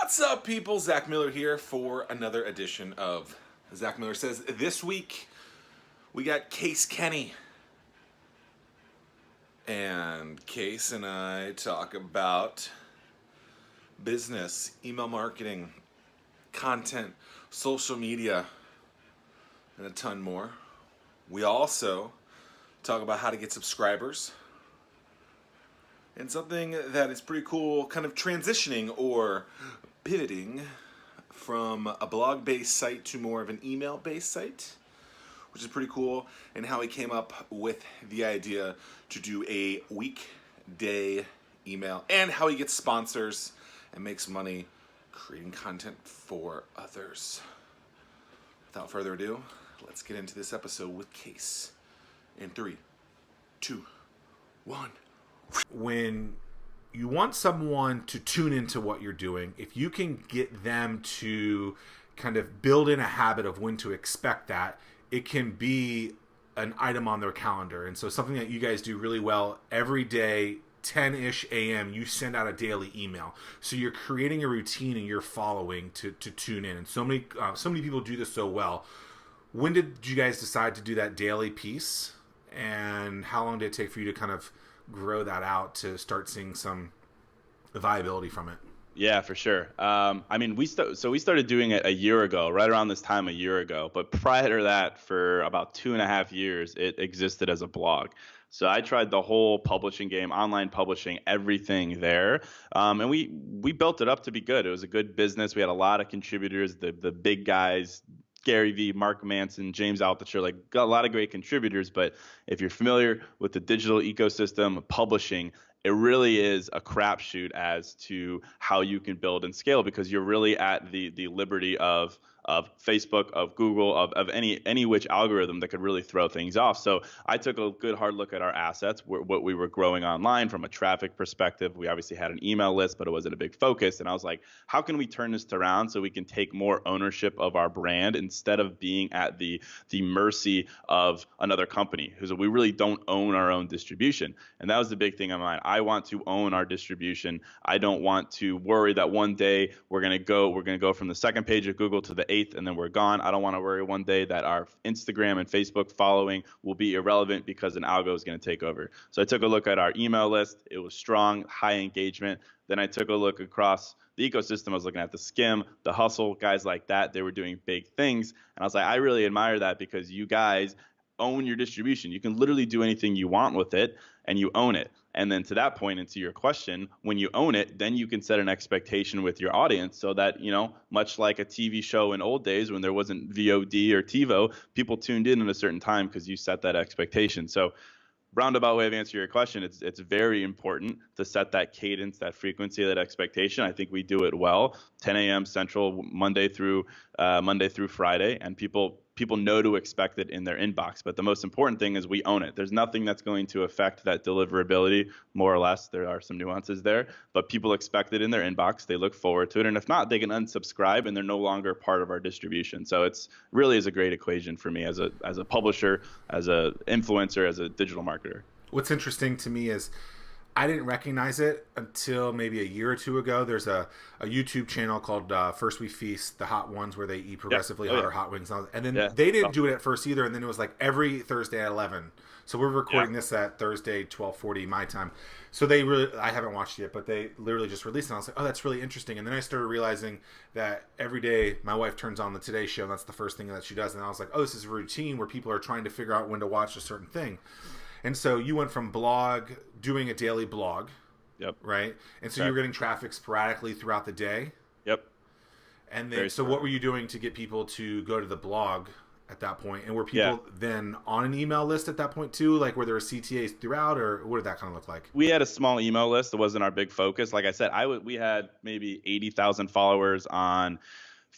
What's up, people? Zach Miller here for another edition of Zach Miller Says. This week, we got Case Kenny. And Case and I talk about business, email marketing, content, social media, and a ton more. We also talk about how to get subscribers. And something that is pretty cool, kind of transitioning or pivoting from a blog-based site to more of an email-based site, which is pretty cool, and how he came up with the idea to do a weekday email, and how he gets sponsors and makes money creating content for others. Without further ado, let's get into this episode with Case in 3, 2, 1. When you want someone to tune into what you're doing, if you can get them to kind of build in a habit of when to expect that, it can be an item on their calendar. And so something that you guys do really well, every day, 10-ish a.m., you send out a daily email. So you're creating a routine and you're following to tune in. And so many people do this so well. When did you guys decide to do that daily piece? And how long did it take for you to kind of grow that out to start seeing some viability from it? Yeah, for sure. We started doing it a year ago, right around this time a year ago. But prior to that, for about 2.5 years, it existed as a blog. So I tried the whole publishing game, online publishing, everything there. And we built it up to be good. It was a good business. We had a lot of contributors, the big guys, Gary Vee, Mark Manson, James Altucher, like got a lot of great contributors. But if you're familiar with the digital ecosystem of publishing, it really is a crapshoot as to how you can build and scale, because you're really at the liberty of Facebook, of Google, of any which algorithm that could really throw things off. So I took a good hard look at our assets, what we were growing online from a traffic perspective. We obviously had an email list, but it wasn't a big focus. And I was like, how can we turn this around so we can take more ownership of our brand instead of being at the mercy of another company? Because we really don't own our own distribution. And that was the big thing on mine. I want to own our distribution. I don't want to worry that one day we're going to go from the second page of Google to the 8th and then we're gone. I don't want to worry one day that our Instagram and Facebook following will be irrelevant because an algo is going to take over. So I took a look at our email list. It was strong, high engagement. Then I took a look across the ecosystem. I was looking at the Skim, the Hustle, guys like that. They were doing big things. And I was like, I really admire that, because you guys own your distribution. You can literally do anything you want with it, and you own it. And then to that point, and to your question, when you own it, then you can set an expectation with your audience so that, much like a TV show in old days when there wasn't VOD or TiVo, people tuned in at a certain time because you set that expectation. So roundabout way of answering your question, it's very important to set that cadence, that frequency, that expectation. I think we do it well. 10 a.m. Central, Monday through Friday, and people know to expect it in their inbox. But the most important thing is we own it. There's nothing that's going to affect that deliverability, more or less. There are some nuances there, but people expect it in their inbox. They look forward to it. And if not, they can unsubscribe and they're no longer part of our distribution. So it's really is a great equation for me as a publisher, as a influencer, as a digital marketer. What's interesting to me is I didn't recognize it until maybe a year or two ago. There's a YouTube channel called First We Feast, the hot ones, where they eat progressively hotter hot wings. And then they didn't do it at first either. And then it was like every Thursday at 11. So we're recording this at Thursday, 12:40 my time. So I haven't watched it yet, but they literally just released it. And I was like, oh, that's really interesting. And then I started realizing that every day my wife turns on the Today Show, and that's the first thing that she does. And I was like, oh, this is a routine where people are trying to figure out when to watch a certain thing. And so you went from doing a daily blog, right? And so you were getting traffic sporadically throughout the day. Yep. And then, so what were you doing to get people to go to the blog at that point? And were people then on an email list at that point too? Like, were there CTAs throughout, or what did that kind of look like? We had a small email list. It wasn't our big focus. Like I said, we had maybe 80,000 followers on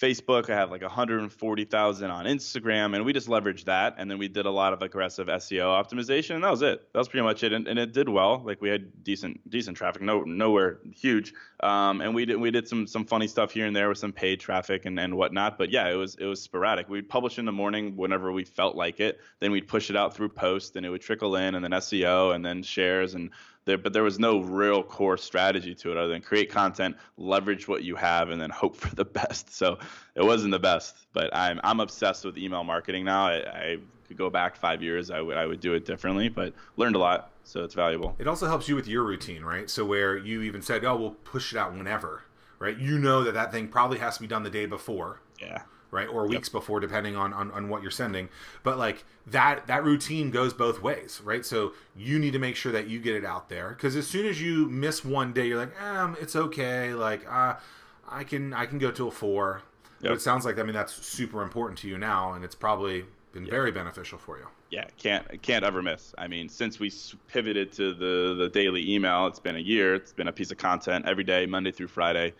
Facebook. I have like 140,000 on Instagram, and we just leveraged that. And then we did a lot of aggressive SEO optimization, and that was it. That was pretty much it. And it did well. Like, we had decent traffic, nowhere huge. And we did some funny stuff here and there with some paid traffic and whatnot. But yeah, it was sporadic. We'd publish in the morning whenever we felt like it. Then we'd push it out through post, and it would trickle in, and then SEO, and then shares, and there was no real core strategy to it other than create content, leverage what you have, and then hope for the best. So it wasn't the best, but I'm obsessed with email marketing now. I could go back 5 years, I would do it differently, but learned a lot, so it's valuable. It also helps you with your routine, right? So where you even said, "Oh, we'll push it out whenever," right? You know that thing probably has to be done the day before, Yeah. right, or Yep. weeks before, depending on what you're sending. But like that routine goes both ways, right? So you need to make sure that you get it out there, because as soon as you miss one day, you're like, it's okay, like I can go till 4. But Yep. it sounds like, I mean, that's super important to you now, and it's probably been very beneficial for you. Yeah, can't ever miss. I mean, since we pivoted to the daily email, it's been a year. It's been a piece of content every day, Monday through Friday,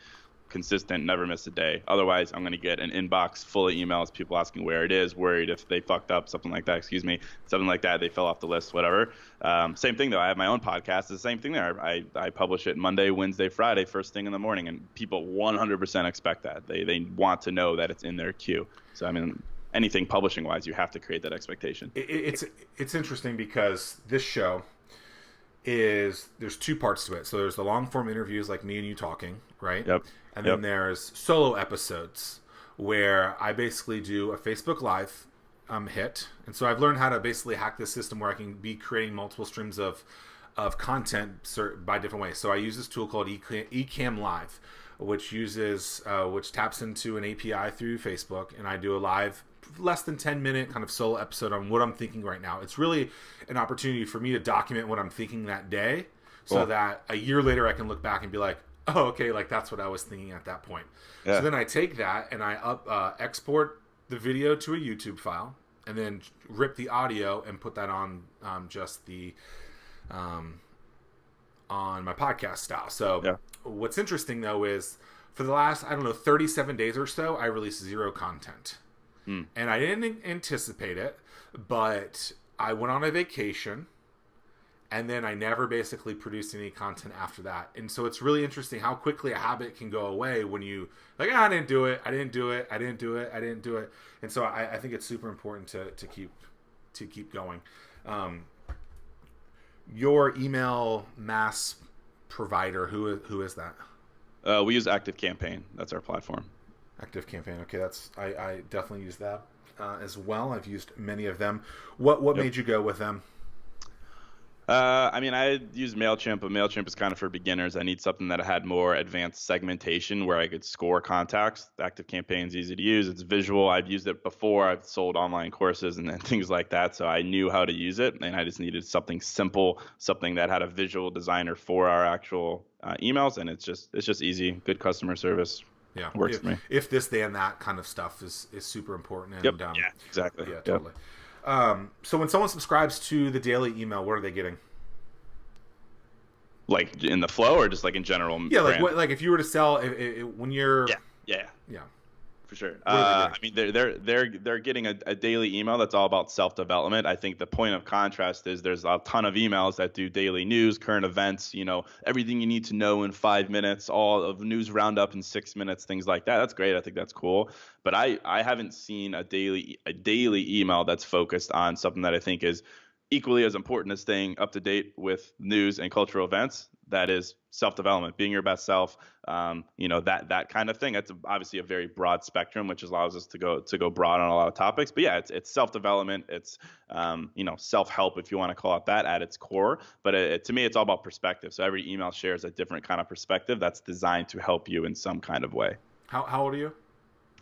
consistent, never miss a day. Otherwise, I'm going to get an inbox full of emails, people asking where it is, worried if they fucked up, something like that. Excuse me, something like that. They fell off the list, whatever. Same thing though. I have my own podcast. It's the same thing there. I publish it Monday, Wednesday, Friday, first thing in the morning, and people 100% expect that. They want to know that it's in their queue. So I mean, anything publishing wise, you have to create that expectation. It's interesting because this show there's two parts to it. So there's the long form interviews like me and you talking, right? Yep. And Yep. then there's solo episodes where I basically do a Facebook Live hit. And so I've learned how to basically hack this system where I can be creating multiple streams of content by different ways. So I use this tool called Ecamm Live, which taps into an API through Facebook, and I do a live less than 10-minute kind of solo episode on what I'm thinking right now. It's really an opportunity for me to document what I'm thinking that day, so Cool. that a year later I can look back and be like, oh, okay, like that's what I was thinking at that point. Yeah. So then I take that and I export the video to a YouTube file, and then rip the audio and put that on just the on my podcast style. So Yeah. what's interesting though is for the last, I don't know, 37 days or so, I released 0 content. And I didn't anticipate it, but I went on a vacation, and then I never basically produced any content after that. And so it's really interesting how quickly a habit can go away when you like, I didn't do it, I didn't do it, I didn't do it, I didn't do it. And so I think it's super important to keep going. Your email mass provider, who is that? We use ActiveCampaign. That's our platform. Active Campaign. Okay, I definitely use that as well. I've used many of them. What Yep. made you go with them? I mean, I use MailChimp, but MailChimp is kind of for beginners. I need something that had more advanced segmentation where I could score contacts. ActiveCampaign is easy to use. It's visual. I've used it before. I've sold online courses and things like that. So I knew how to use it, and I just needed something simple, something that had a visual designer for our actual emails. And it's just easy. Good customer service. Yeah, Works for me. If this, then that kind of stuff is super important. And, Yep. Yeah, exactly. Yeah, Yep. totally. So when someone subscribes to the daily email, what are they getting? Like in the flow or just like in general? Yeah, like brand? like if you were to sell when you're Yeah. yeah. For sure. are I mean, they're getting a daily email that's all about self-development. I think the point of contrast is there's a ton of emails that do daily news, current events, everything you need to know in 5 minutes, all of news roundup in 6 minutes, things like that. That's great. I think that's cool. But I haven't seen a daily email that's focused on something that I think is equally as important as staying up to date with news and cultural events. That is self-development, being your best self, that kind of thing. That's obviously a very broad spectrum, which allows us to go broad on a lot of topics. But yeah, it's self-development. It's self-help, if you want to call it that, at its core. But to me, it's all about perspective. So every email shares a different kind of perspective that's designed to help you in some kind of way. How old are you?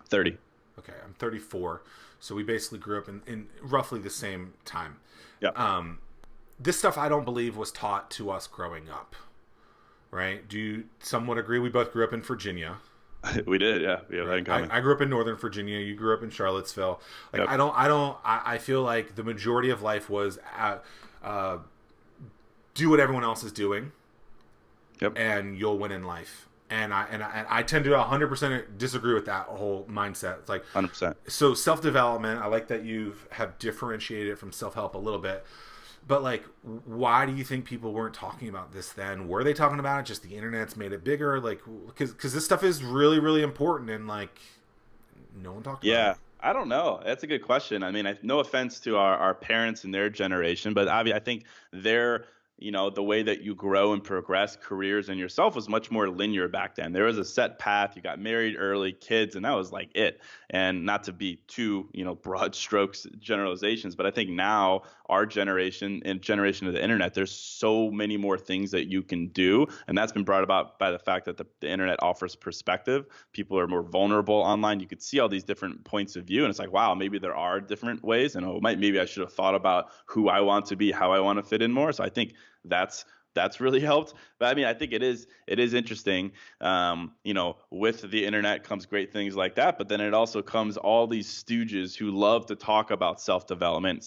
30. Okay, I'm 34. So we basically grew up in roughly the same time. Yeah. This stuff I don't believe was taught to us growing up. Right? Do you somewhat agree? We both grew up in Virginia. We did, yeah. We have that in common. I grew up in Northern Virginia. You grew up in Charlottesville. Like Yep. I feel like the majority of life was do what everyone else is doing, Yep. and you'll win in life. And I tend to 100% disagree with that whole mindset. It's like 100%. so self-development. I like that you have differentiated it from self-help a little bit. But like, why do you think people weren't talking about this then? Were they talking about it? Just the internet's made it bigger? Like, because this stuff is really, really important, and like, no one talked about Yeah. it. I don't know. That's a good question. I mean, no offense to our parents and their generation, but I think their the way that you grow and progress careers and yourself was much more linear back then. There was a set path. You got married early, kids, and that was like it. And not to be too, broad strokes generalizations, but I think now our generation and generation of the internet, there's so many more things that you can do. And that's been brought about by the fact that the internet offers perspective. People are more vulnerable online. You could see all these different points of view. And it's like, wow, maybe there are different ways. And maybe I should have thought about who I want to be, how I want to fit in more. So I think that's really helped. But I mean, I think it is interesting. With the internet comes great things like that, but then it also comes all these stooges who love to talk about self-development,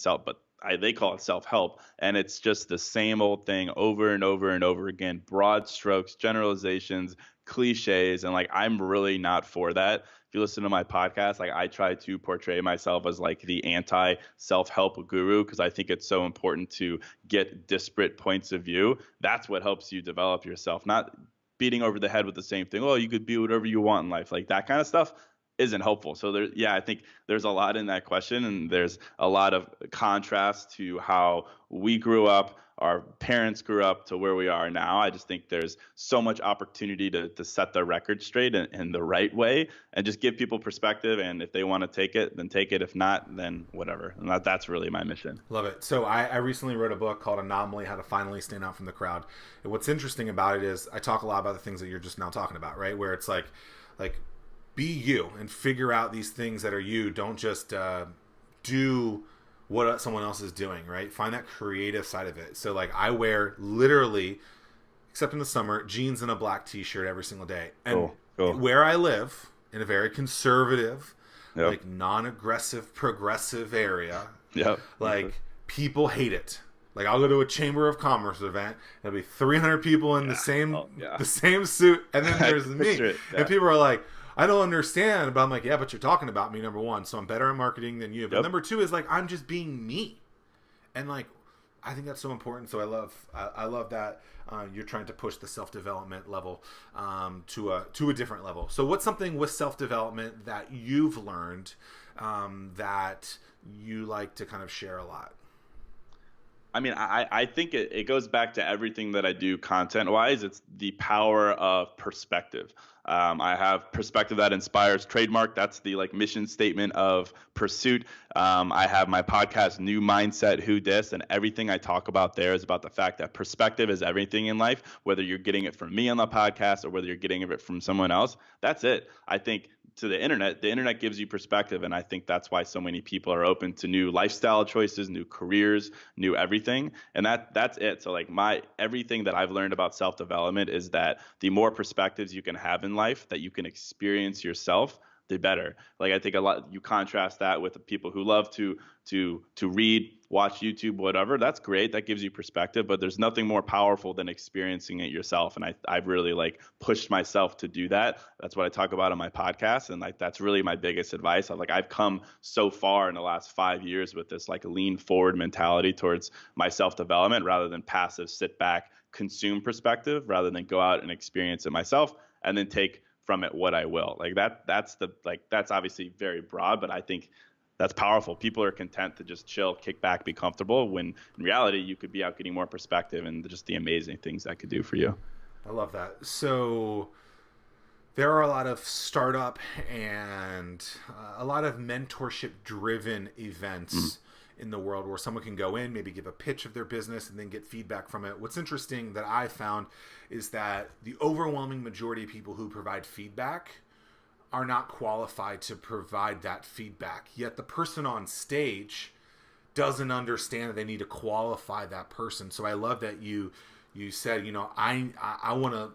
they call it self-help, and it's just the same old thing over and over and over again, broad strokes, generalizations, cliches, and like I'm really not for that. If you listen to my podcast, like I try to portray myself as like the anti self-help guru because I think it's so important to get disparate points of view. That's what helps you develop yourself, not beating over the head with the same thing. Oh, you could be whatever you want in life. Like that kind of stuff isn't helpful. So I think there's a lot in that question, and there's a lot of contrast to how we grew up, our parents grew up to where we are now. I just think there's so much opportunity to set the record straight in the right way and just give people perspective. And if they want to take it, then take it. If not, then whatever. And that's really my mission. Love it. So I recently wrote a book called Anomaly: How to Finally Stand Out from the Crowd. And what's interesting about it is I talk a lot about the things that you're just now talking about, right? Where it's like be you and figure out these things that are you. Don't just do what someone else is doing, right? Find that creative side of it. So like I wear literally, except in the summer, jeans and a black t-shirt every single day. And cool. Where I live, in a very conservative, like non-aggressive, progressive area, people hate it. Like I'll go to a Chamber of Commerce event, there'll be 300 people in the same suit, and then there's me. And people are like, I don't understand, but I'm like, yeah, but you're talking about me, number one, so I'm better at marketing than you. But number two is like, I'm just being me. And like, I think that's so important. So I love that you're trying to push the self-development level to a different level. So what's something with self-development that you've learned that you like to kind of share a lot? I mean, I think it goes back to everything that I do content-wise. It's the power of perspective. I have perspective that inspires trademark. That's the like mission statement of Pursuit. I have my podcast, New Mindset, Who Dis, and everything I talk about there is about the fact that perspective is everything in life, whether you're getting it from me on the podcast or whether you're getting it from someone else. That's it. I think to the internet gives you perspective, and I think that's why so many people are open to new lifestyle choices, new careers, new everything, and that's it. So like everything that I've learned about self-development is that the more perspectives you can have in life, that you can experience yourself, the better. Like I think you contrast that with the people who love to read, watch YouTube, whatever. That's great. That gives you perspective, but there's nothing more powerful than experiencing it yourself. And I've really like pushed myself to do that. That's what I talk about on my podcast. And like, that's really my biggest advice. I've come so far in the last 5 years with this like lean forward mentality towards my self-development rather than passive sit back, consume perspective, rather than go out and experience it myself and then take from it what I will. Like that's obviously very broad, but I think that's powerful. People are content to just chill, kick back, be comfortable, when in reality you could be out getting more perspective and just the amazing things that could do for you. I love that. So there are a lot of startup and a lot of mentorship driven events in the world where someone can go in, maybe give a pitch of their business and then get feedback from it. What's interesting that I found is that the overwhelming majority of people who provide feedback are not qualified to provide that feedback. Yet the person on stage doesn't understand that they need to qualify that person. So I love that you said, I want to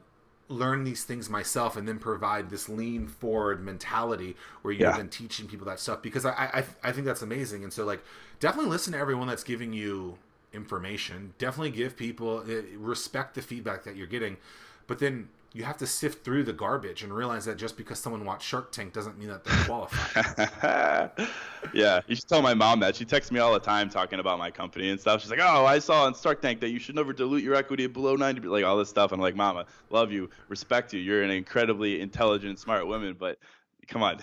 learn these things myself and then provide this lean forward mentality where you're then teaching people that stuff, because I think that's amazing. And so like definitely listen to everyone that's giving you information. Definitely give people, respect the feedback that you're getting, but then you have to sift through the garbage and realize that just because someone watched Shark Tank doesn't mean that they're qualified. Yeah, you should tell my mom that. She texts me all the time talking about my company and stuff. She's like, oh, I saw on Shark Tank that you should never dilute your equity below 90, like all this stuff. I'm like, Mama, love you, respect you. You're an incredibly intelligent, smart woman, but come on,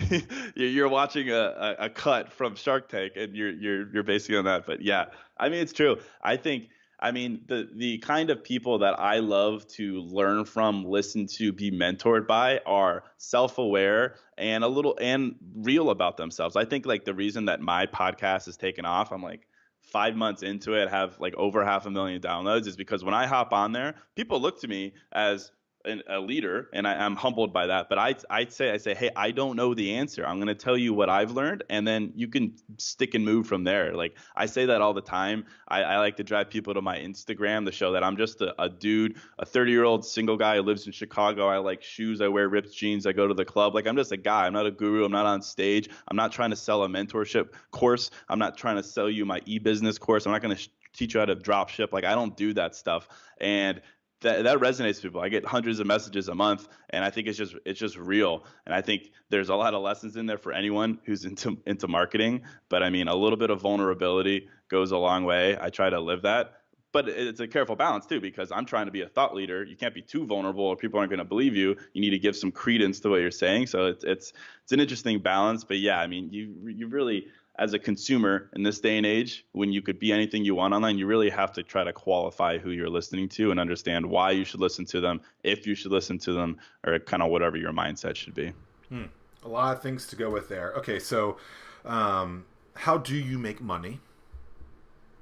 you're watching a cut from Shark Tank and you're basically on that. But yeah, I mean, it's true. I think I mean, the kind of people that I love to learn from, listen to, be mentored by are self-aware and a little and real about themselves. I think like the reason that my podcast has taken off, I'm like 5 months into it, have like over 500,000 downloads, is because when I hop on there, people look to me as a leader, and I'm humbled by that. But I say, hey, I don't know the answer. I'm going to tell you what I've learned, and then you can stick and move from there. Like I say that all the time. I like to drive people to my Instagram to show that I'm just a dude, a 30-year-old single guy who lives in Chicago. I like shoes. I wear ripped jeans. I go to the club. Like I'm just a guy. I'm not a guru. I'm not on stage. I'm not trying to sell a mentorship course. I'm not trying to sell you my e-business course. I'm not going to teach you how to drop ship. Like I don't do that stuff. And that resonates with people. I get hundreds of messages a month, and I think it's just real. And I think there's a lot of lessons in there for anyone who's into marketing. But I mean, a little bit of vulnerability goes a long way. I try to live that. But it's a careful balance too, because I'm trying to be a thought leader. You can't be too vulnerable, or people aren't going to believe you. You need to give some credence to what you're saying. So it's an interesting balance. But yeah, I mean, you really, as a consumer in this day and age, when you could be anything you want online, you really have to try to qualify who you're listening to and understand why you should listen to them, if you should listen to them, or kind of whatever your mindset should be. A lot of things to go with there. Okay, so how do you make money?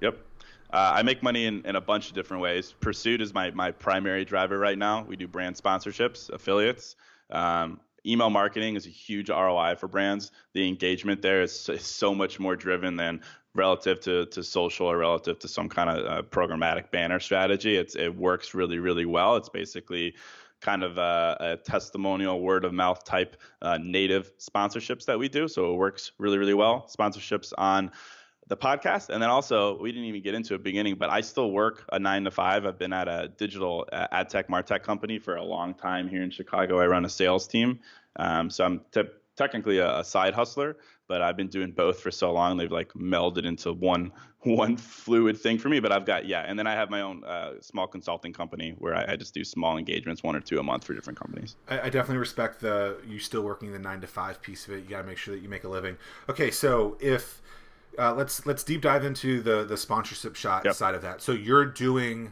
Yep. I make money in a bunch of different ways. Pursuit is my primary driver right now. We do brand sponsorships, affiliates. Email marketing is a huge ROI for brands. The engagement there is so much more driven than relative to social or relative to some kind of programmatic banner strategy. It works really, really well. It's basically kind of a testimonial, word of mouth type native sponsorships that we do. So it works really, really well. Sponsorships on the podcast. And then also, we didn't even get into it at the beginning, but I still work a 9 to 5. I've been at a digital ad tech, MarTech company for a long time here in Chicago. I run a sales team. So I'm technically a side hustler, but I've been doing both for so long. They've like melded into one fluid thing for me. But I've got, and then I have my own small consulting company where I just do small engagements, 1 or 2 a month for different companies. I definitely respect you still working the 9 to 5 piece of it. You got to make sure that you make a living. Okay, so if let's deep dive into the sponsorship side of that. So you're doing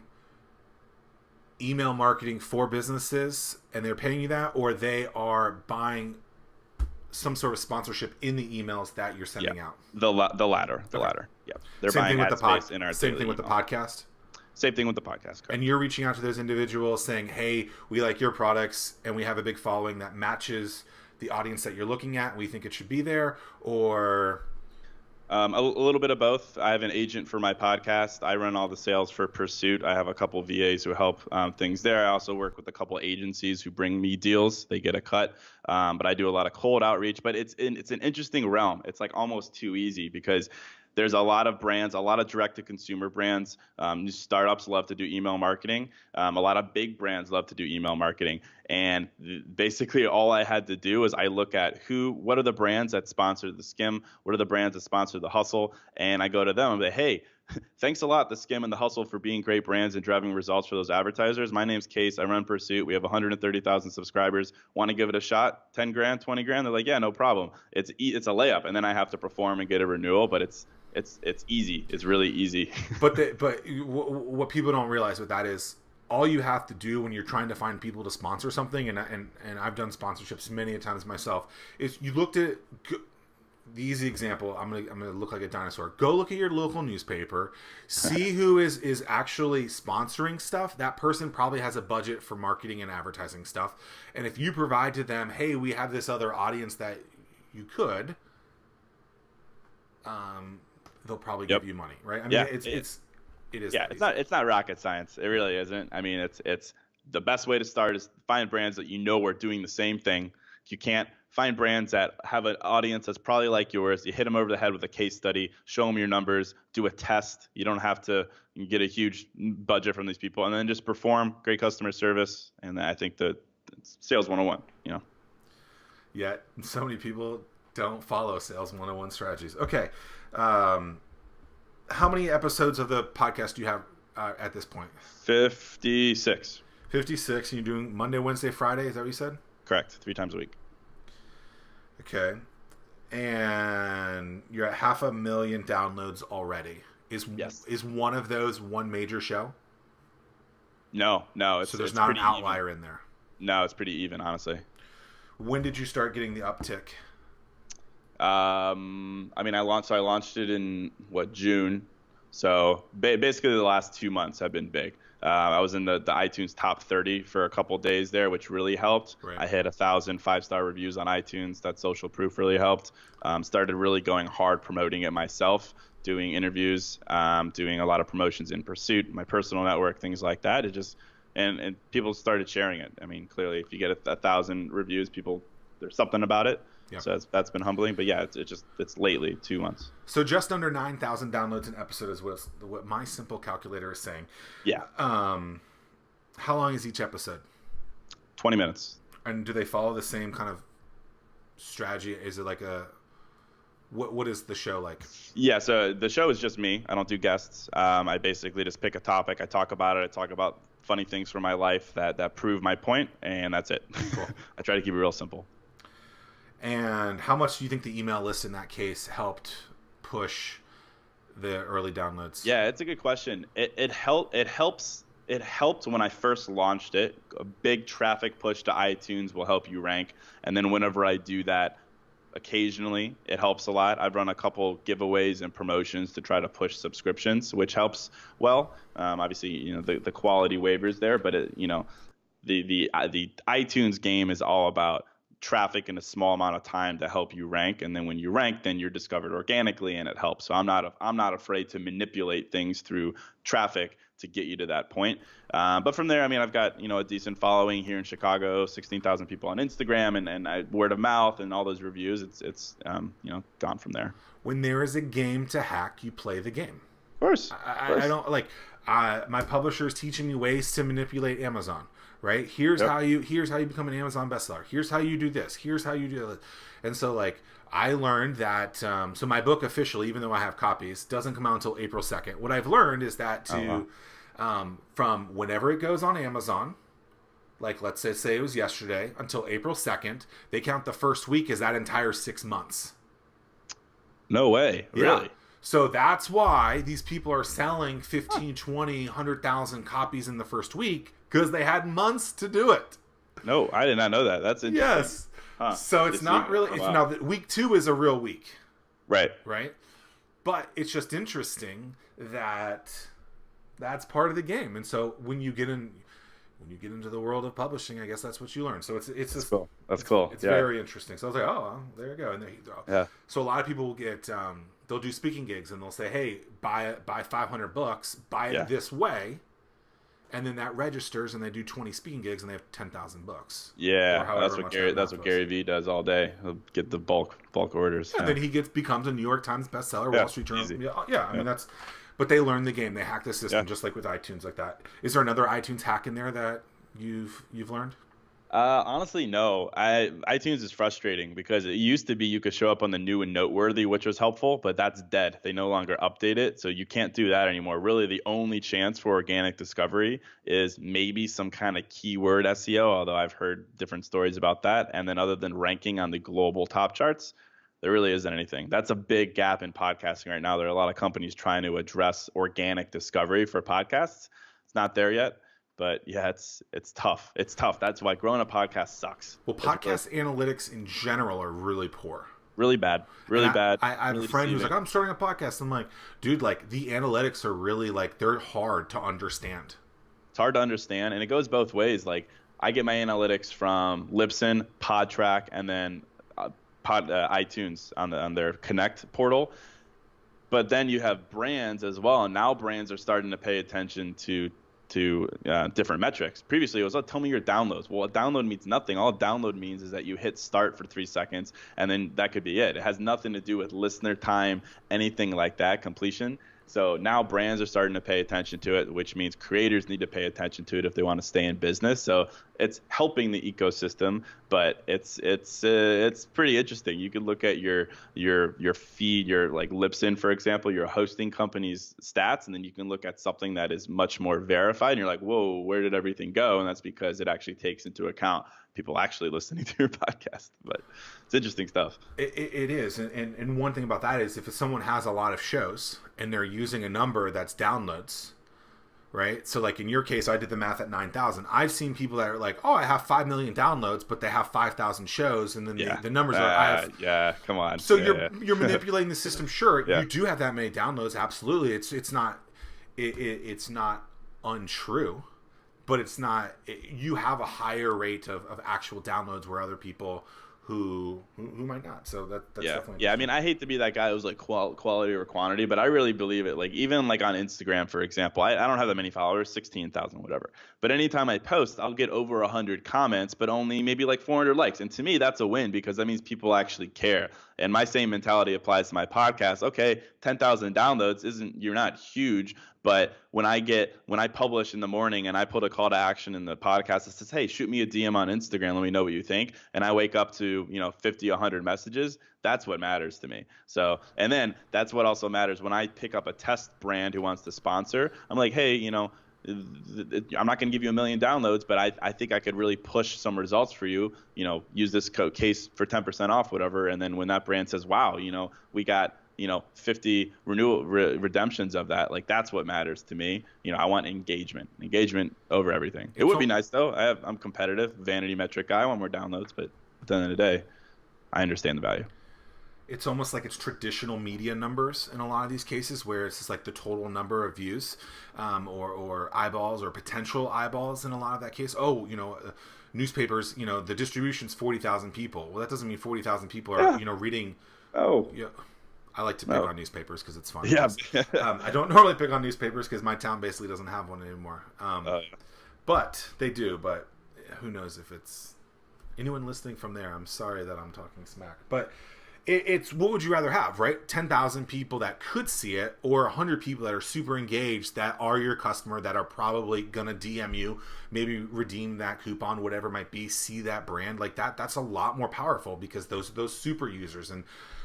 email marketing for businesses, and they're paying you that, or they are buying some sort of sponsorship in the emails that you're sending out. The latter. Yep. They're same buying ad space in our same thing with email. the podcast. Same thing with the podcast. Correct. And you're reaching out to those individuals saying, "Hey, we like your products, and we have a big following that matches the audience that you're looking at. We think it should be there," or a little bit of both. I have an agent for my podcast. I run all the sales for Pursuit. I have a couple VAs who help things there. I also work with a couple agencies who bring me deals. They get a cut. But I do a lot of cold outreach. But it's an interesting realm. It's like almost too easy because there's a lot of brands, a lot of direct-to-consumer brands. Startups love to do email marketing. A lot of big brands love to do email marketing. And basically all I had to do is I look at what are the brands that sponsor the Skim? What are the brands that sponsor the Hustle? And I go to them and say, hey, thanks a lot, the Skim and the Hustle, for being great brands and driving results for those advertisers. My name's Case. I run Pursuit. We have 130,000 subscribers. Want to give it a shot? 10 grand, 20 grand? They're like, yeah, no problem. It's a layup. And then I have to perform and get a renewal, but it's easy. It's really easy. But what people don't realize with that is all you have to do when you're trying to find people to sponsor something, and I've done sponsorships many a times myself, is you looked at the easy example. I'm gonna look like a dinosaur. Go look at your local newspaper, see who is actually sponsoring stuff. That person probably has a budget for marketing and advertising stuff, and if you provide to them, hey, we have this other audience that you could, they'll probably give you money, right? I mean, it is. Yeah, it's not rocket science. It really isn't. I mean, it's the best way to start is find brands that you know are doing the same thing. You can't find brands that have an audience that's probably like yours. You hit them over the head with a case study, show them your numbers, do a test. You don't have to get a huge budget from these people, and then just perform great customer service. And I think that sales 101, Yet so many people don't follow sales 101 strategies. Okay. How many episodes of the podcast do you have at this point? 56. 56, and you're doing Monday, Wednesday, Friday. Is that what you said? Correct. 3 times a week. Okay. And you're at 500,000 downloads already. is Yes. is one of those one major show? No, So there's it's not an pretty outlier even. in there. No, it's pretty even, honestly. When did you start getting the uptick? I launched it in June. So basically the last 2 months have been big. I was in the iTunes top 30 for a couple days there, which really helped. Right. I hit 1,000 5-star reviews on iTunes. That social proof really helped. Started really going hard promoting it myself, doing interviews, doing a lot of promotions in Pursuit, my personal network, things like that. It just and people started sharing it. I mean, clearly, if you get 1,000 reviews, there's something about it. Yep. So that's been humbling. But yeah, it's lately 2 months. So just under 9,000 downloads an episode is what my simple calculator is saying. Yeah. How long is each episode? 20 minutes. And do they follow the same kind of strategy? Is it like what is the show like? Yeah, so the show is just me. I don't do guests. I basically just pick a topic. I talk about it. I talk about funny things from my life that prove my point, and that's it. Cool. I try to keep it real simple. And how much do you think the email list in that case helped push the early downloads? Yeah, it's a good question. It helped when I first launched it. A big traffic push to iTunes will help you rank, and then whenever I do that, occasionally it helps a lot. I've run a couple giveaways and promotions to try to push subscriptions, which helps. Well, obviously, the quality waivers there, but the iTunes game is all about traffic in a small amount of time to help you rank, and then when you rank, then you're discovered organically, and it helps. So I'm not afraid to manipulate things through traffic to get you to that point. But from there, I mean, I've got a decent following here in Chicago, 16,000 people on Instagram, and word of mouth and all those reviews. It's gone from there. When there is a game to hack, you play the game. Of course. I don't like. My publisher is teaching me ways to manipulate Amazon. Right? Here's how you become an Amazon bestseller. Here's how you do this. Here's how you do it. And so like I learned that so my book officially, even though I have copies, doesn't come out until April 2nd. What I've learned is that from whenever it goes on Amazon, like let's say it was yesterday, until April 2nd, they count the first week as that entire 6 months. No way. Really? Yeah. So that's why these people are selling 15, 20, 100,000 copies in the first week, because they had months to do it. No, I did not know that. That's interesting. Yes. Huh. So it's not really. Wow. Now, week 2 is a real week. Right. Right. But it's just interesting that that's part of the game. And so when you get into the world of publishing, I guess that's what you learn. So it's just cool. That's cool. It's very interesting. So I was like, oh, well, there you go. And yeah. So a lot of people will get they'll do speaking gigs and they'll say, hey, buy 500 books, buy it this way. And then that registers, and they do 20 speaking gigs, and they have 10,000 books. Yeah, that's what Gary Vee does all day. He'll get the bulk orders. Yeah, then he becomes a New York Times bestseller, Wall Street Journal. Yeah, I mean that's. But they learn the game. They hack the system, just like with iTunes, like that. Is there another iTunes hack in there that you've learned? Honestly, no. iTunes is frustrating because it used to be you could show up on the new and noteworthy, which was helpful, but that's dead. They no longer update it, so you can't do that anymore. Really, the only chance for organic discovery is maybe some kind of keyword SEO, although I've heard different stories about that. And then other than ranking on the global top charts, there really isn't anything. That's a big gap in podcasting right now. There are a lot of companies trying to address organic discovery for podcasts. It's not there yet. But yeah, it's tough. It's tough. That's why growing a podcast sucks. Well, podcast analytics in general are really poor. Really bad. Really bad. I have really a friend who's deceiving. like, I'm starting a podcast. I'm like, dude, like the analytics are really like, they're hard to understand. It's hard to understand. And it goes both ways. Like I get my analytics from Libsyn, PodTrack, and then iTunes on their Connect portal. But then you have brands as well. And now brands are starting to pay attention to different metrics. Previously, it was, tell me your downloads. Well, a download means nothing. All a download means is that you hit start for 3 seconds, and then that could be it. It has nothing to do with listener time, anything like that, completion. So now brands are starting to pay attention to it, which means creators need to pay attention to it if they want to stay in business. So it's helping the ecosystem, but it's pretty interesting. You can look at your feed, your like Libsyn, for example, your hosting company's stats, and then you can look at something that is much more verified, and you're like, whoa, where did everything go? And that's because it actually takes into account people actually listening to your podcast. But it's interesting stuff. It is, and one thing about that is if someone has a lot of shows and they're using a number that's downloads, right? So like in your case, I did the math at 9,000. I've seen people that are like, oh, I have 5 million downloads, but they have 5,000 shows, and then the numbers are come on. So you're manipulating the system. Sure, Yeah. you do have that many downloads. Absolutely, it's not untrue, but it's not. You have a higher rate of actual downloads where other people who might not. So that's definitely I mean, I hate to be that guy who's like quality or quantity, but I really believe it. Like even like on Instagram, for example, I don't have that many followers, 16,000, whatever. But anytime I post, I'll get over 100 comments, but only maybe like 400 likes. And to me, that's a win because that means people actually care. And my same mentality applies to my podcast. Okay, 10,000 downloads you're not huge, but when I publish in the morning and I put a call to action in the podcast that says, hey, shoot me a DM on Instagram, let me know what you think, and I wake up to 50, 100 messages, that's what matters to me. So, and then that's what also matters when I pick up a test brand who wants to sponsor. I'm like, hey, I'm not going to give you 1 million downloads, but I think I could really push some results for you. Use this case for 10% off, whatever. And then when that brand says, wow, we got 50 redemptions of that, like that's what matters to me. I want engagement over everything. It would be nice though. I'm competitive, vanity metric guy. I want more downloads, but at the end of the day, I understand the value. It's almost like it's traditional media numbers in a lot of these cases where it's just like the total number of views or eyeballs or potential eyeballs in a lot of that case. Newspapers, the distribution's 40,000 people. Well, that doesn't mean 40,000 people are, reading. I like to pick on newspapers because it's fun. Yeah. I don't normally pick on newspapers because my town basically doesn't have one anymore. But they do. But who knows if it's anyone listening from there. I'm sorry that I'm talking smack. But it's what would you rather have, right? 10,000 people that could see it or 100 people that are super engaged that are your customer that are probably going to DM you, maybe redeem that coupon, whatever it might be, see that brand. Like that's a lot more powerful because those super users. And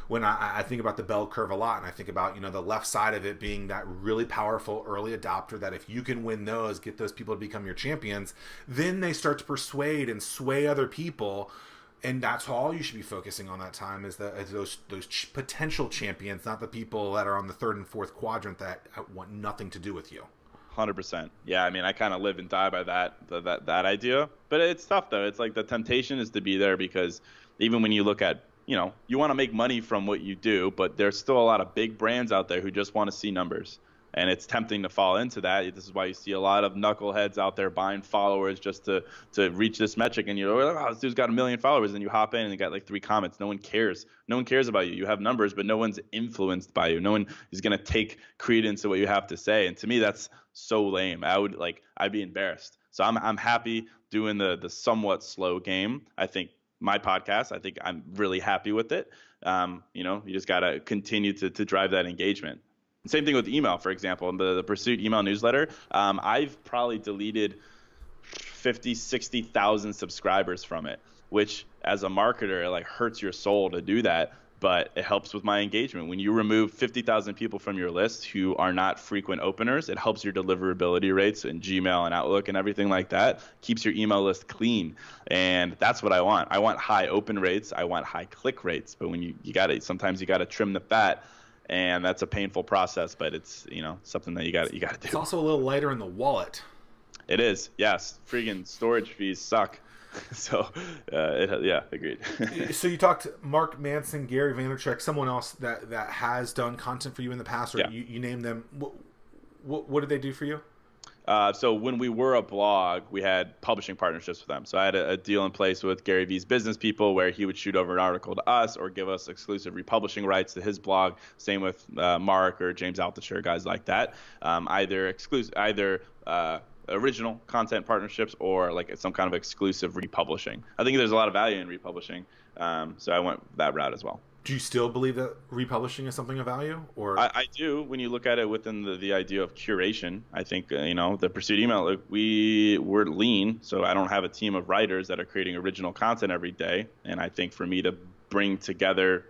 when I think about the bell curve a lot, and I think about the left side of it being that really powerful early adopter that if you can win those, get those people to become your champions, then they start to persuade and sway other people, and that's all you should be focusing on that time is those potential champions, not the people that are on the third and fourth quadrant that want nothing to do with you. 100%. Yeah, I mean, I kind of live and die by that idea, but it's tough though. It's like the temptation is to be there because even when you look at you want to make money from what you do, but there's still a lot of big brands out there who just want to see numbers. And it's tempting to fall into that. This is why you see a lot of knuckleheads out there buying followers just to reach this metric. And you're like, oh, this dude's got 1 million followers. And you hop in and you got like 3 comments. No one cares. No one cares about you. You have numbers, but no one's influenced by you. No one is going to take credence to what you have to say. And to me, that's so lame. I'd be embarrassed. So I'm happy doing the somewhat slow game. I think my podcast, I think I'm really happy with it. You just got to continue to drive that engagement. Same thing with email, for example, the Pursuit email newsletter. I've probably deleted 50, 60,000 subscribers from it, which as a marketer, it like hurts your soul to do that, but it helps with my engagement. When you remove 50,000 people from your list who are not frequent openers, it helps your deliverability rates in Gmail and Outlook and everything like that, keeps your email list clean. And that's what I want. I want high open rates. I want high click rates. But when sometimes you got to trim the fat. And that's a painful process, but it's something that you got to do. It's also a little lighter in the wallet. It is, yes. Freaking storage fees suck. So, agreed. So you talked Mark Manson, Gary Vaynerchuk, someone else that has done content for you in the past, or you name them. What did they do for you? So when we were a blog, we had publishing partnerships with them. So I had a deal in place with Gary V's business people where he would shoot over an article to us or give us exclusive republishing rights to his blog. Same with Mark or James Altucher, guys like that. Either original content partnerships or like some kind of exclusive republishing. I think there's a lot of value in republishing. So I went that route as well. Do you still believe that republishing is something of value? Or I do. When you look at it within the idea of curation, I think the Pursuit email, we're lean, so I don't have a team of writers that are creating original content every day. And I think for me to bring together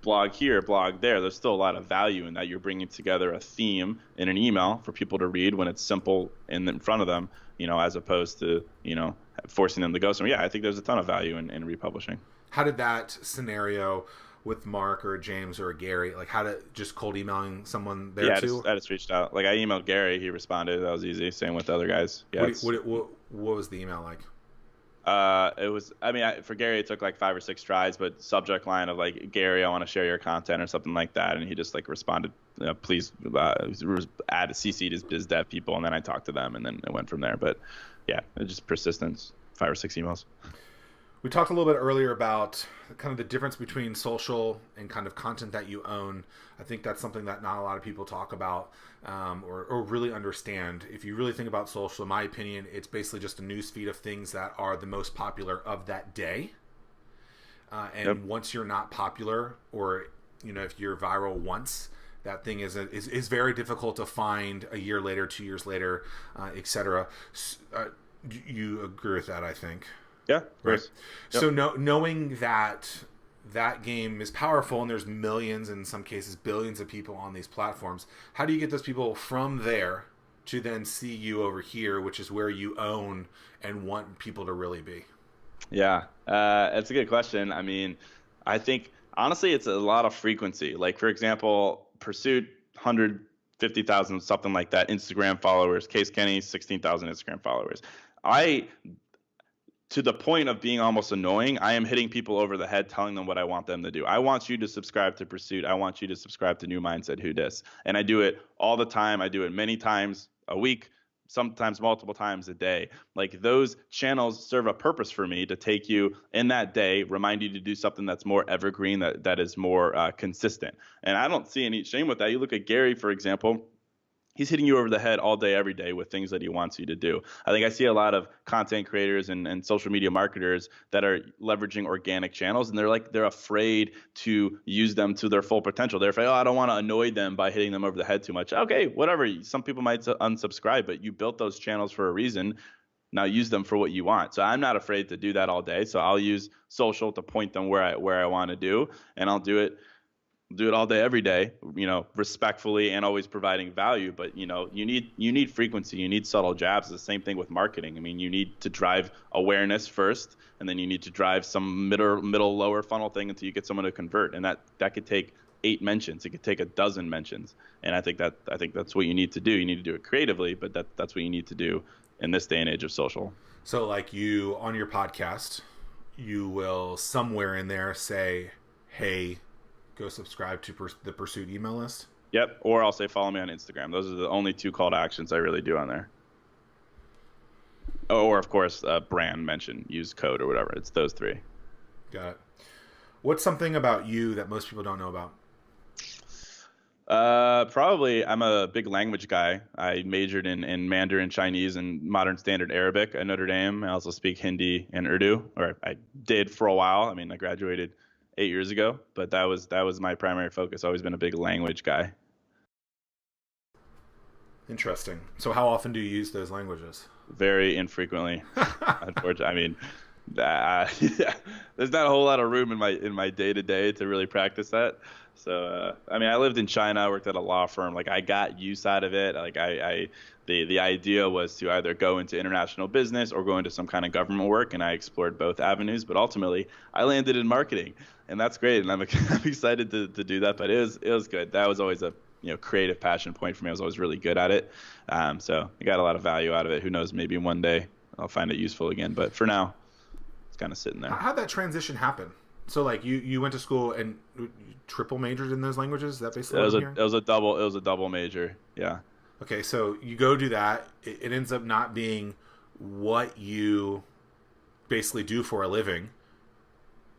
blog here, blog there, there's still a lot of value in that. You're bringing together a theme in an email for people to read when it's simple and in front of them, as opposed to forcing them to go somewhere. Yeah, I think there's a ton of value in republishing. How did that scenario with Mark or James or Gary, like how to just cold emailing someone there Yeah, too? I just reached out. Like I emailed Gary, he responded. That was easy. Same with the other guys. Yeah. What was the email like? It was, I mean, for Gary, it took like 5 or 6 tries, but subject line of like, Gary, I want to share your content or something like that. And he just like responded, please add CC'd his biz dev people. And then I talked to them and then it went from there. But yeah, it just persistence, 5 or 6 emails. We talked a little bit earlier about kind of the difference between social and kind of content that you own. I think that's something that not a lot of people talk about or really understand. If you really think about social, in my opinion, it's basically just a news feed of things that are the most popular of that day. Once you're not popular, or if you're viral once, that thing is very difficult to find a year later, 2 years later, etc. You agree with that, I think. Yeah, right. Yep. So knowing that game is powerful and there's millions, in some cases billions of people on these platforms, how do you get those people from there to then see you over here, which is where you own and want people to really be? Yeah, that's a good question. I mean, I think honestly, it's a lot of frequency. Like for example, Pursuit, 150,000, something like that, Instagram followers. Case Kenny, 16,000 Instagram followers. To the point of being almost annoying, I am hitting people over the head, telling them what I want them to do. I want you to subscribe to Pursuit. I want you to subscribe to New Mindset, Who Dis. And I do it all the time. I do it many times a week, sometimes multiple times a day. Like those channels serve a purpose for me to take you in that day, remind you to do something that's more evergreen, that is more consistent. And I don't see any shame with that. You look at Gary, for example. He's hitting you over the head all day, every day with things that he wants you to do. I think I see a lot of content creators and social media marketers that are leveraging organic channels, and they're afraid to use them to their full potential. They're afraid, I don't want to annoy them by hitting them over the head too much. Okay, whatever. Some people might unsubscribe, but you built those channels for a reason. Now use them for what you want. So I'm not afraid to do that all day. So I'll use social to point them where I want to do, and I'll do it all day, every day, respectfully and always providing value. But, you need frequency. You need subtle jabs. It's the same thing with marketing. I mean, you need to drive awareness first, and then you need to drive some middle, lower funnel thing until you get someone to convert. And that could take 8 mentions. It could take 12 mentions. And I think that's what you need to do. You need to do it creatively, but that's what you need to do in this day and age of social. So like you on your podcast, you will somewhere in there say, hey, go subscribe to the Pursuit email list? Yep. Or I'll say follow me on Instagram. Those are the only 2 call to actions I really do on there. Or, of course, brand mention, use code or whatever. It's those 3. Got it. What's something about you that most people don't know about? Probably I'm a big language guy. I majored in Mandarin, Chinese, and Modern Standard Arabic at Notre Dame. I also speak Hindi and Urdu, or I did for a while. I mean, I graduated 8 years ago, but that was my primary focus. Always been a big language guy. Interesting. So how often do you use those languages? Very infrequently. Unfortunately, I mean, there's not a whole lot of room in my day-to-day to really practice that. So I mean, I lived in China. I worked at a law firm. Like I got use out of it. Like the idea was to either go into international business or go into some kind of government work, and I explored both avenues. But ultimately, I landed in marketing, and that's great. And I'm excited to do that. But it was good. That was always a creative passion point for me. I was always really good at it. So I got a lot of value out of it. Who knows? Maybe one day I'll find it useful again. But for now, it's kind of sitting there. How'd that transition happen? So like you went to school and triple majored in those languages? Is that basically it was a double major. Yeah. Okay, so you go do that. It ends up not being what you basically do for a living.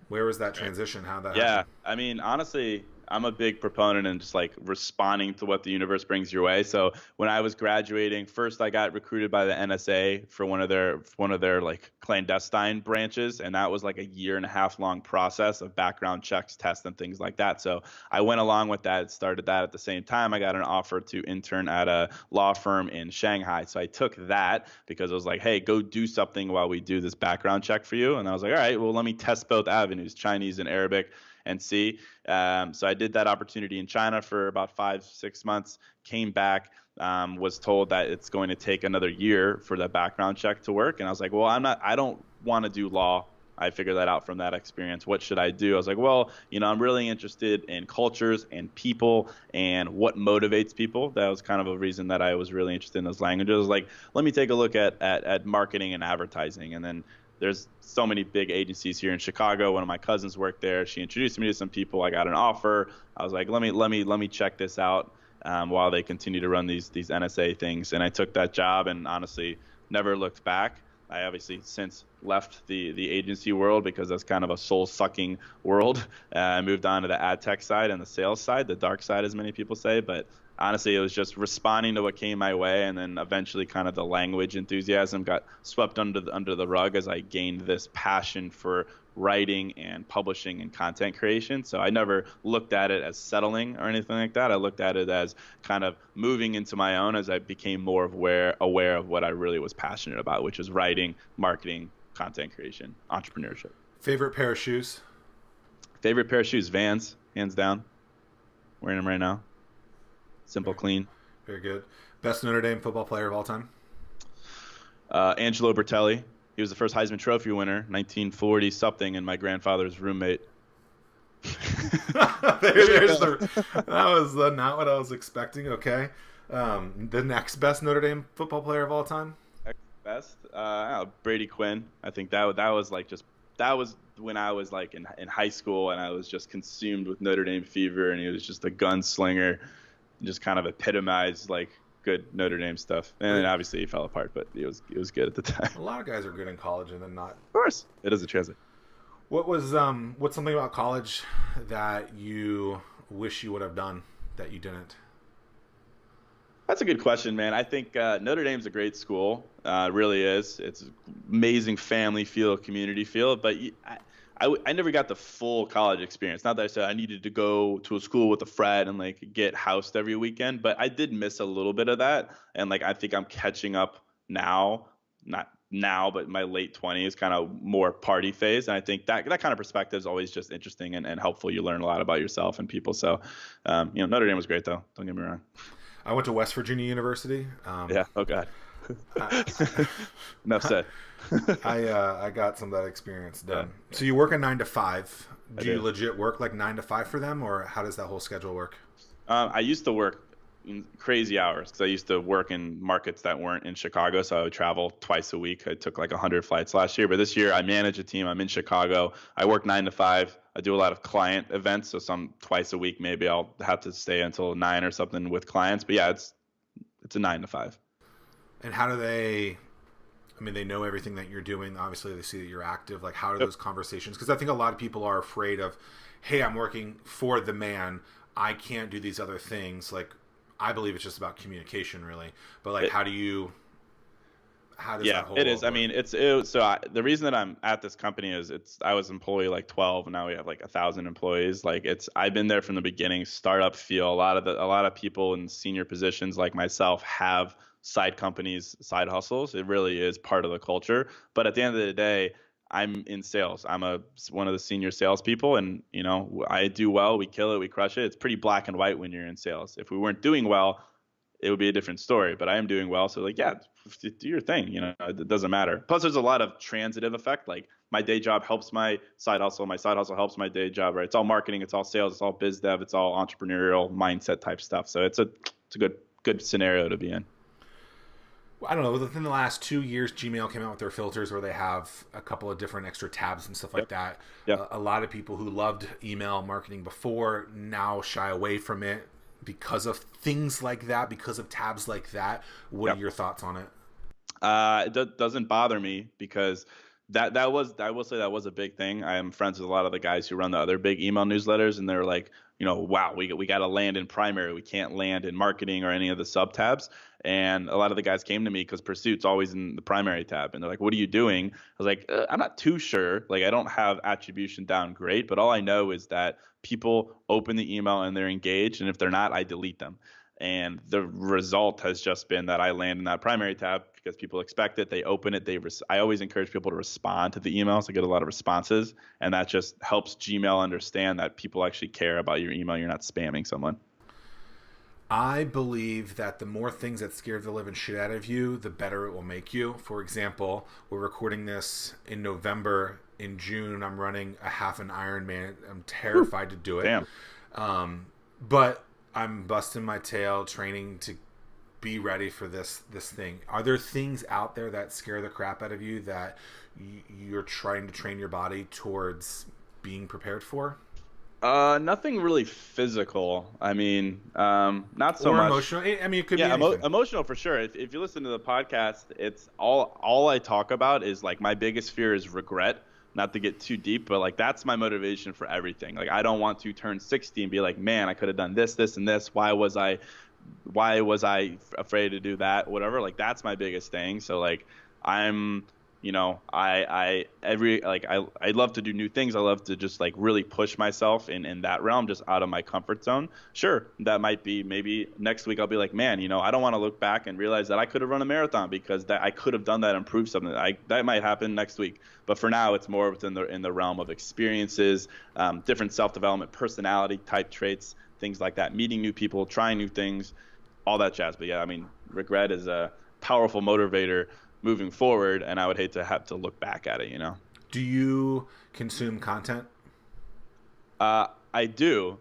Where was that transition? How that happened? I mean, honestly, I'm a big proponent in just like responding to what the universe brings your way. So when I was graduating, first I got recruited by the NSA for one of their like clandestine branches, and that was like a 1.5 year long process of background checks, tests, and things like that. So I went along with that, started that at the same time. I got an offer to intern at a law firm in Shanghai. So I took that because it was like, hey, go do something while we do this background check for you. And I was like, all right, well, let me test both avenues, Chinese and Arabic, and see. So I did that opportunity in China for about 5-6 months, came back, was told that it's going to take another year for the background check to work. And I was like, well, I don't want to do law. I figured that out from that experience. What should I do? I was like, well, I'm really interested in cultures and people and what motivates people. That was kind of a reason that I was really interested in those languages. I was like, let me take a look at marketing and advertising. And then there's so many big agencies here in Chicago. One of my cousins worked there. She introduced me to some people. I got an offer. I was like, let me check this out while they continue to run these NSA things. And I took that job and honestly never looked back. I obviously since left the agency world because that's kind of a soul-sucking world. I moved on to the ad tech side and the sales side, the dark side, as many people say. But honestly, it was just responding to what came my way, and then eventually kind of the language enthusiasm got swept under the rug as I gained this passion for writing and publishing and content creation. So I never looked at it as settling or anything like that. I looked at it as kind of moving into my own as I became more aware of what I really was passionate about, which is writing, marketing, content creation, entrepreneurship. Favorite pair of shoes? Favorite pair of shoes, Vans, hands down. Wearing them right now. Simple, clean. Very good. Best Notre Dame football player of all time? Angelo Bertelli. He was the first Heisman Trophy winner, 1940 something, and my grandfather's roommate. That was not what I was expecting. Okay. The next best Notre Dame football player of all time? Next best, Brady Quinn. I think that was when I was like in high school, and I was just consumed with Notre Dame fever, and he was just a gunslinger, just kind of epitomized like good Notre Dame stuff. And then obviously he fell apart, but he was good at the time. A lot of guys are good in college and then not. Of course, it is a transit. What's something about college that you wish you would have done that you didn't? That's a good question, man. I think Notre Dame's a great school. It really is. It's amazing family feel, community feel. But I never got the full college experience. Not that I said I needed to go to a school with a frat and like get housed every weekend, but I did miss a little bit of that. And like I think I'm catching up now, not now, but my late 20s, kind of more party phase. And I think that kind of perspective is always just interesting and helpful. You learn a lot about yourself and people. So, Notre Dame was great though. Don't get me wrong. I went to West Virginia University. Yeah. Oh God. Enough said. I got some of that experience done. So you work a 9 to 5. Do you legit work like 9 to 5 for them, or how does that whole schedule work? I used to work in crazy hours because I used to work in markets that weren't in Chicago, so I would travel twice a week. I took like 100 flights last year, but this year I manage a team. I'm in Chicago. I work 9 to 5. I do a lot of client events, so some twice a week maybe I'll have to stay until 9 or something with clients. But yeah, it's a 9 to 5. And how do they? I mean, they know everything that you're doing. Obviously, they see that you're active. Like, how are those conversations? Because I think a lot of people are afraid of, hey, I'm working for the man. I can't do these other things. Like, I believe it's just about communication, really. But like, how does that whole it is. work? I mean, the reason that I'm at this company is I was employee like 12, and now we have like 1,000 employees. Like I've been there from the beginning, startup feel. A lot of people in senior positions like myself have side companies, side hustles. It really is part of the culture. But at the end of the day, I'm in sales. I'm one of the senior salespeople, and I do well. We kill it. We crush it. It's pretty black and white when you're in sales. If we weren't doing well, it would be a different story. But I am doing well, so like, yeah, do your thing. It doesn't matter. Plus, there's a lot of transitive effect. Like my day job helps my side hustle. My side hustle helps my day job. Right? It's all marketing. It's all sales. It's all biz dev. It's all entrepreneurial mindset type stuff. So it's a good scenario to be in. I don't know. Within the last 2 years, Gmail came out with their filters where they have a couple of different extra tabs and stuff like that. Yep. A lot of people who loved email marketing before now shy away from it because of things like that, because of tabs like that. What are your thoughts on it? It doesn't bother me because I will say that was a big thing. I am friends with a lot of the guys who run the other big email newsletters, and they're like, wow, we got to land in primary. We can't land in marketing or any of the sub tabs. And a lot of the guys came to me because Pursuit's always in the primary tab. And they're like, what are you doing? I was like, I'm not too sure. Like, I don't have attribution down great, but all I know is that people open the email and they're engaged. And if they're not, I delete them. And the result has just been that I land in that primary tab because people expect it. They open it. I always encourage people to respond to the emails. I get a lot of responses, and that just helps Gmail understand that people actually care about your email. You're not spamming someone. I believe that the more things that scare the living shit out of you, the better it will make you. For example, we're recording this in November. In June, I'm running a half an Ironman. I'm terrified to do it. Damn. But I'm busting my tail training to be ready for this thing. Are there things out there that scare the crap out of you that you're trying to train your body towards being prepared for? Nothing really physical. I mean, not so Or much. emotional? I mean, it could be Yeah, anything. emotional for sure. If you listen to the podcast, it's all I talk about is like my biggest fear is regret. Not to get too deep, but like that's my motivation for everything. Like I don't want to turn 60 and be like, man, I could have done this, this, and this. Why was I afraid to do that? Whatever. Like that's my biggest thing. So like I'm, I love to do new things. I love to just like really push myself in that realm, just out of my comfort zone. Sure, that might be maybe next week I'll be like, man, I don't want to look back and realize that I could have run a marathon because that I could have done that and proved something. That might happen next week. But for now, it's more within the realm of experiences, different self-development, personality type traits, things like that, meeting new people, trying new things, all that jazz. But yeah, I mean, regret is a powerful motivator moving forward, and I would hate to have to look back at it. Do you consume content? I do.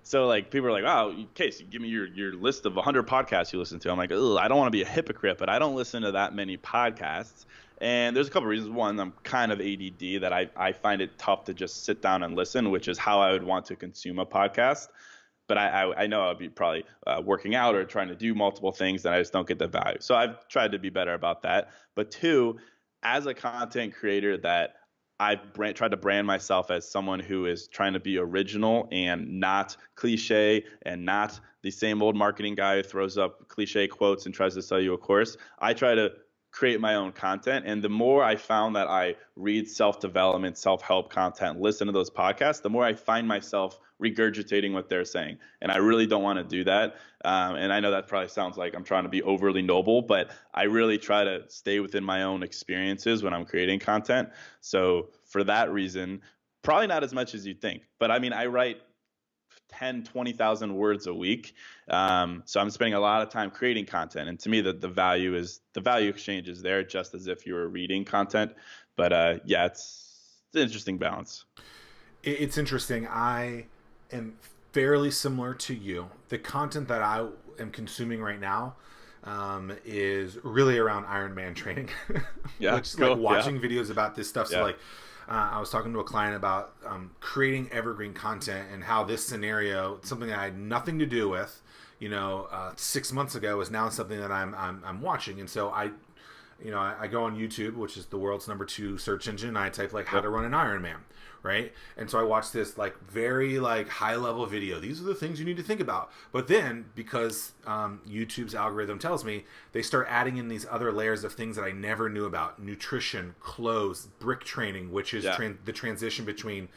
So like people are like, oh, Casey, give me your list of 100 podcasts you listen to. I'm like, ugh, I don't want to be a hypocrite, but I don't listen to that many podcasts. And there's a couple reasons. One, I'm kind of ADD that I find it tough to just sit down and listen, which is how I would want to consume a podcast. But I know I'd be probably working out or trying to do multiple things, and I just don't get the value. So I've tried to be better about that. But two, as a content creator, that I've tried to brand myself as someone who is trying to be original and not cliche and not the same old marketing guy who throws up cliche quotes and tries to sell you a course. I try to create my own content. And the more I found that I read self-development, self-help content, listen to those podcasts, the more I find myself regurgitating what they're saying. And I really don't want to do that. And I know that probably sounds like I'm trying to be overly noble, but I really try to stay within my own experiences when I'm creating content. So for that reason, probably not as much as you think. But I mean, I write 20,000 words a week. So I'm spending a lot of time creating content. And to me, the value exchange is there, just as if you were reading content. But yeah, it's an interesting balance. It's interesting. I am fairly similar to you. The content that I am consuming right now is really around Ironman training. Yeah, Which, cool. like watching videos about this stuff. So Yeah. like I was talking to a client about creating evergreen content and how this scenario, something that I had nothing to do with, 6 months ago, is now something that I'm watching. And so I go on YouTube, which is the world's #2 search engine, and I type like how to run an Ironman, right? And so I watch this like very like high level video. These are the things you need to think about. But then because YouTube's algorithm tells me, they start adding in these other layers of things that I never knew about: nutrition, clothes, brick training, which is the transition between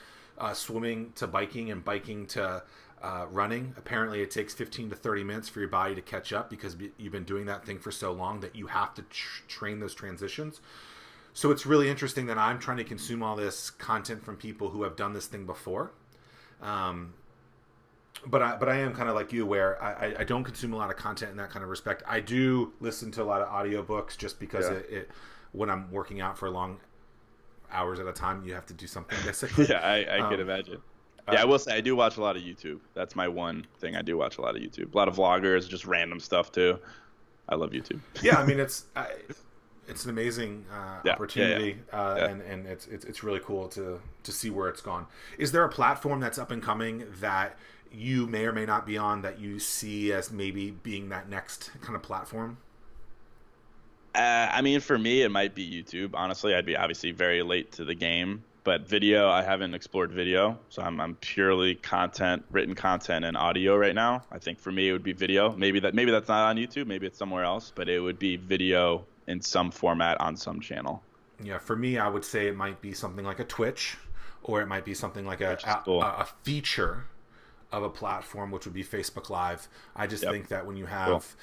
swimming to biking and biking to running. Apparently it takes 15 to 30 minutes for your body to catch up because you've been doing that thing for so long that you have to train those transitions. So it's really interesting that I'm trying to consume all this content from people who have done this thing before. But I am kind of like you, where I don't consume a lot of content in that kind of respect. I do listen to a lot of audiobooks just because it when I'm working out for long hours at a time, you have to do something basically. Yeah, I can imagine. Yeah, I will say I do watch a lot of YouTube. That's my one thing. I do watch a lot of YouTube. A lot of vloggers, just random stuff too. I love YouTube. Yeah, I mean it's an amazing opportunity, and it's really cool to see where it's gone. Is there a platform that's up and coming that you may or may not be on that you see as maybe being that next kind of platform? I mean, for me, it might be YouTube. Honestly, I'd be obviously very late to the game, but video, I haven't explored video, so I'm purely written content and audio right now. I think for me, it would be video. Maybe that's not on YouTube, maybe it's somewhere else, but it would be video in some format on some channel. Yeah, for me, I would say it might be something like a Twitch, or it might be something like a feature of a platform, which would be Facebook Live. I just think that when you have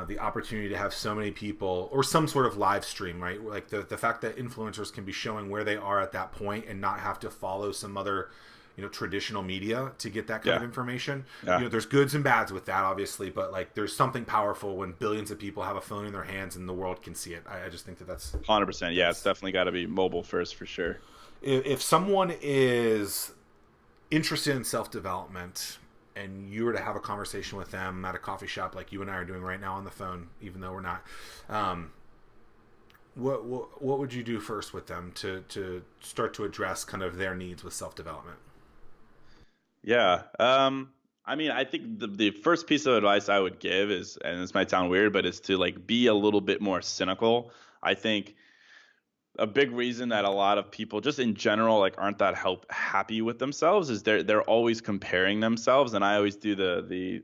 the opportunity to have so many people, or some sort of live stream, right? Like the fact that influencers can be showing where they are at that point and not have to follow some other traditional media to get that kind of information. Yeah. There's goods and bads with that, obviously, but like there's something powerful when billions of people have a phone in their hands and the world can see it. I just think that's 100%. Yeah, it's definitely got to be mobile first for sure. If someone is interested in self-development and you were to have a conversation with them at a coffee shop like you and I are doing right now on the phone, even though we're not, what would you do first with them to start to address kind of their needs with self-development? Yeah. I mean, I think the first piece of advice I would give is, and this might sound weird, but is to like be a little bit more cynical. I think a big reason that a lot of people just in general like aren't that happy with themselves is they're always comparing themselves. And I always do the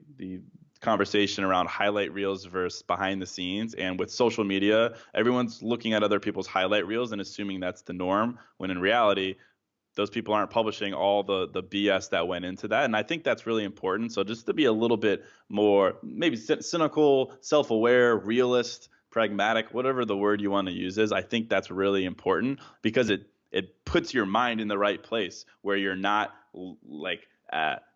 conversation around highlight reels versus behind the scenes. And with social media, everyone's looking at other people's highlight reels and assuming that's the norm, when in reality those people aren't publishing all the BS that went into that. And I think that's really important. So just to be a little bit more maybe cynical, self-aware, realist, pragmatic, whatever the word you want to use is, I think that's really important because it puts your mind in the right place where you're not like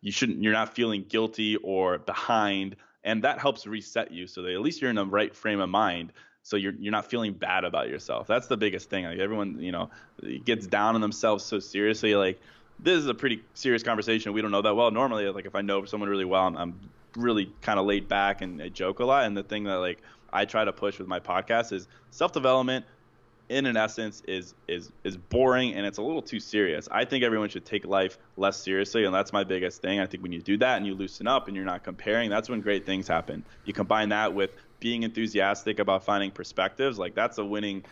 you're not feeling guilty or behind, and that helps reset you so that at least you're in the right frame of mind. So you're not feeling bad about yourself. That's the biggest thing. Like everyone, gets down on themselves so seriously. Like this is a pretty serious conversation. We don't know that well. Normally, like if I know someone really well, I'm really kind of laid back and I joke a lot. And the thing that like I try to push with my podcast is self-development in an essence is boring and it's a little too serious. I think everyone should take life less seriously, and that's my biggest thing. I think when you do that and you loosen up and you're not comparing, that's when great things happen. You combine that with being enthusiastic about finding perspectives, like that's a winning